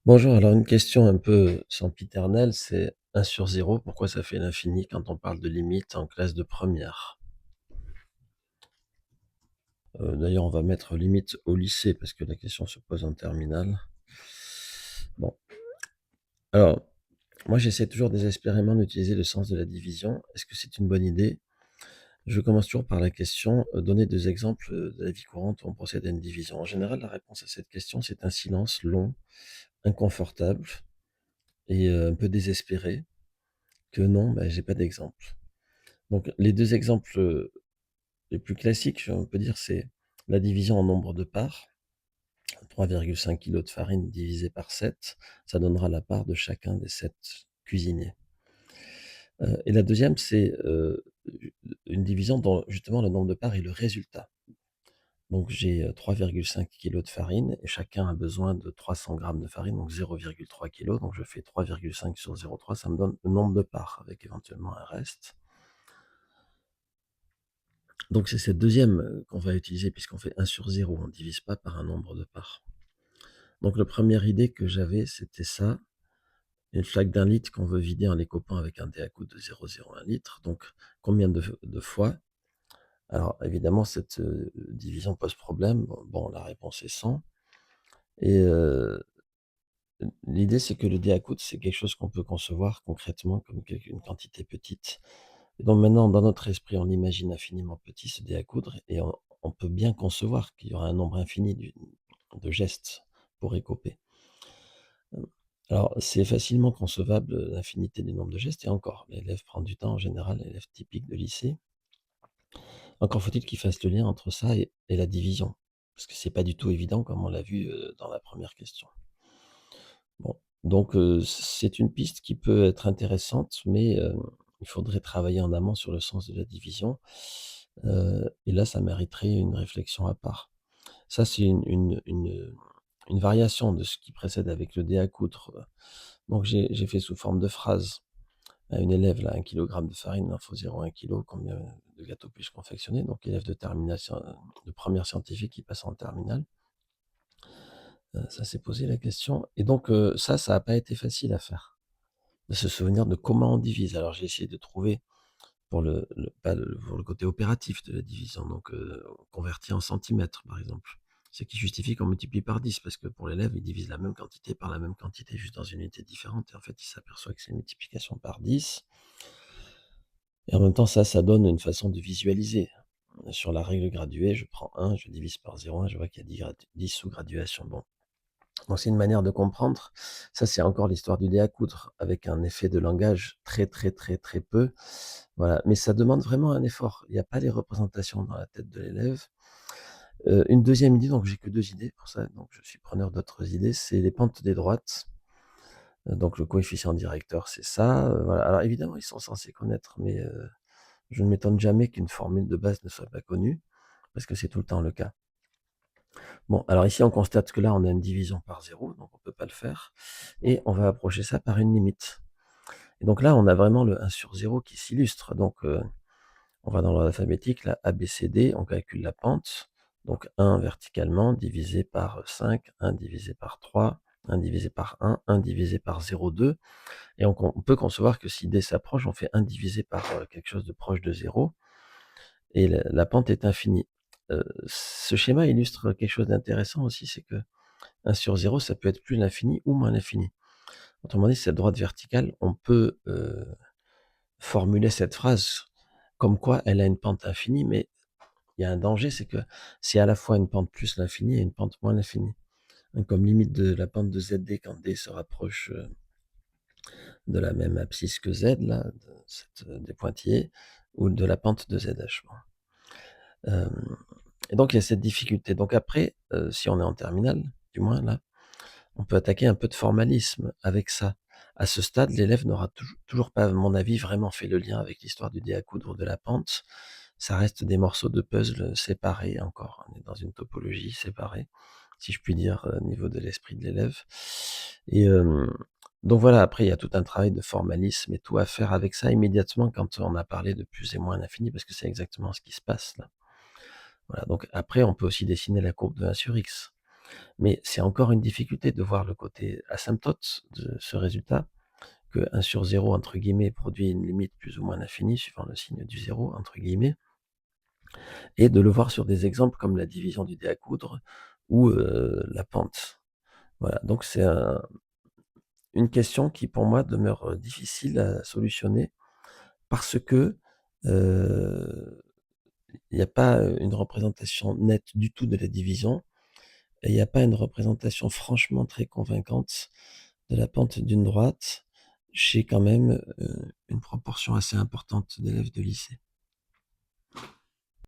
Bonjour, alors une question un peu sempiternelle, c'est 1/0, pourquoi ça fait l'infini quand on parle de limite en classe de première? D'ailleurs, on va mettre limite au lycée parce que la question se pose en terminale. Bon, alors, moi j'essaie toujours désespérément d'utiliser le sens de la division. Est-ce que c'est une bonne idée? Je commence toujours par la question, donner 2 exemples, de la vie courante où on procède à une division. En général, la réponse à cette question, c'est un silence long, inconfortable et un peu désespéré que non, j'ai pas d'exemple. Donc les 2 exemples, les plus classiques, on peut dire, c'est la division en nombre de parts. 3,5 kilogrammes de farine divisé par 7, ça donnera la part de chacun des 7 cuisiniers. Et la deuxième, c'est, une division dont justement le nombre de parts est le résultat. Donc j'ai, 3,5 kilogrammes de farine et chacun a besoin de 300 grammes de farine, donc 0,3 kilogrammes. Donc je fais 3,5 sur 0,3, ça me donne le nombre de parts avec éventuellement un reste. Donc c'est cette deuxième qu'on va utiliser puisqu'on fait 1/0, on ne divise pas par un nombre de parts. Donc la première idée que j'avais, c'était ça, une flaque d'un litre qu'on veut vider en les coupant avec un dé à coudre de 0,01 litre. Donc combien de fois? Alors évidemment cette, division pose problème. Bon, la réponse est 100 et l'idée c'est que le dé à coudre, c'est quelque chose qu'on peut concevoir concrètement comme une quantité petite. Et donc maintenant, dans notre esprit, on imagine infiniment petit ce dé à coudre et on peut bien concevoir qu'il y aura un nombre infini de gestes pour écoper. Hem, alors c'est facilement concevable, l'infinité du nombre de gestes et encore, l'élève prend du temps en général, l'élève typique de lycée. Encore faut-il qu'il fasse le lien entre ça et la division, parce que c'est pas du tout évident comme on l'a vu, dans la première question. Bon, donc c'est une piste qui peut être intéressante, mais il faudrait travailler en amont sur le sens de la division, et là, ça mériterait une réflexion à part. Ça, c'est une variation de ce qui précède avec le dé à coudre, donc j'ai fait sous forme de phrase à une élève là, 1 kilogramme de farine, il en faut 0,1 kilogramme, combien de gâteaux puis-je confectionner? Donc élève de terminale de première scientifique qui passe en terminale. Ça s'est posé la question et donc ça a pas été facile à faire. De se souvenir de comment on divise. Alors j'ai essayé de trouver pour le pas le pour le côté opératif de la division, donc converti en centimètres, par exemple. Ce qui justifie qu'on multiplie par 10 parce que pour l'élève, il divise la même quantité par la même quantité, juste dans une unité différente et en fait, il s'aperçoit que c'est une multiplication par 10 et en même temps, ça donne une façon de visualiser. Sur la règle graduée, je prends 1, je divise par 0,1, je vois qu'il y a 10 sous-graduations. Bon, donc c'est une manière de comprendre. Ça, c'est encore l'histoire du dé à coudre avec un effet de langage très, très, très, très peu. Voilà, mais ça demande vraiment un effort. Il y a pas les représentations dans la tête de l'élève. Une deuxième idée, donc j'ai que 2 idées pour ça, donc je suis preneur d'autres idées, c'est les pentes des droites. Donc le coefficient directeur, c'est ça, voilà. Alors évidemment, ils sont censés connaître, mais je ne m'étonne jamais qu'une formule de base ne soit pas connue, parce que c'est tout le temps le cas. Bon, alors ici, on constate que là, on a une division par 0, donc on peut pas le faire et on va approcher ça par une limite et donc là, on a vraiment le 1/0 qui s'illustre, donc on va dans l'ordre alphabétique, là, A, B, C, D, on calcule la pente, donc 1 verticalement divisé par 5, 1 divisé par 3, 1 divisé par 1 divisé par 0,2 et on peut concevoir que si D s'approche, on fait 1 divisé par, quelque chose de proche de 0 et la pente est infinie. Ce schéma illustre quelque chose d'intéressant aussi, c'est que 1/0, ça peut être plus l'infini ou moins l'infini. Autrement dit, cette droite verticale, on peut, formuler cette phrase comme quoi elle a une pente infinie, mais il y a un danger, c'est que c'est à la fois une pente plus l'infini et une pente moins l'infini. Donc comme limite de la pente de ZD quand D se rapproche, de la même abscisse que Z là, de cette, des pointillés ou de la pente de ZH, bon. Hem et donc il y a cette difficulté. Donc après, si on est en terminale, du moins là, on peut attaquer un peu de formalisme avec ça. À ce stade, l'élève n'aura toujours pas, à mon avis, vraiment fait le lien avec l'histoire du dé à coudre de la pente. Ça reste des morceaux de puzzle séparés encore. On est dans une topologie séparée, si je puis dire, au niveau de l'esprit de l'élève et donc voilà, après il y a tout un travail de formalisme et tout à faire avec ça immédiatement quand on a parlé de plus et moins l'infini, parce que c'est exactement ce qui se passe là. Voilà, donc après on peut aussi dessiner la courbe de 1 sur X. Mais c'est encore une difficulté de voir le côté asymptote de ce résultat, que «1 sur 0» entre guillemets produit une limite plus ou moins infinie suivant le signe du zéro entre guillemets et de le voir sur des exemples comme la division du dé à coudre ou, la pente. Voilà, donc c'est une question qui pour moi demeure, difficile à solutionner parce que, heu, il y a pas, une représentation nette du tout de la division et il y a pas une représentation franchement très convaincante de la pente d'une droite chez quand même, une proportion assez importante d'élèves de lycée.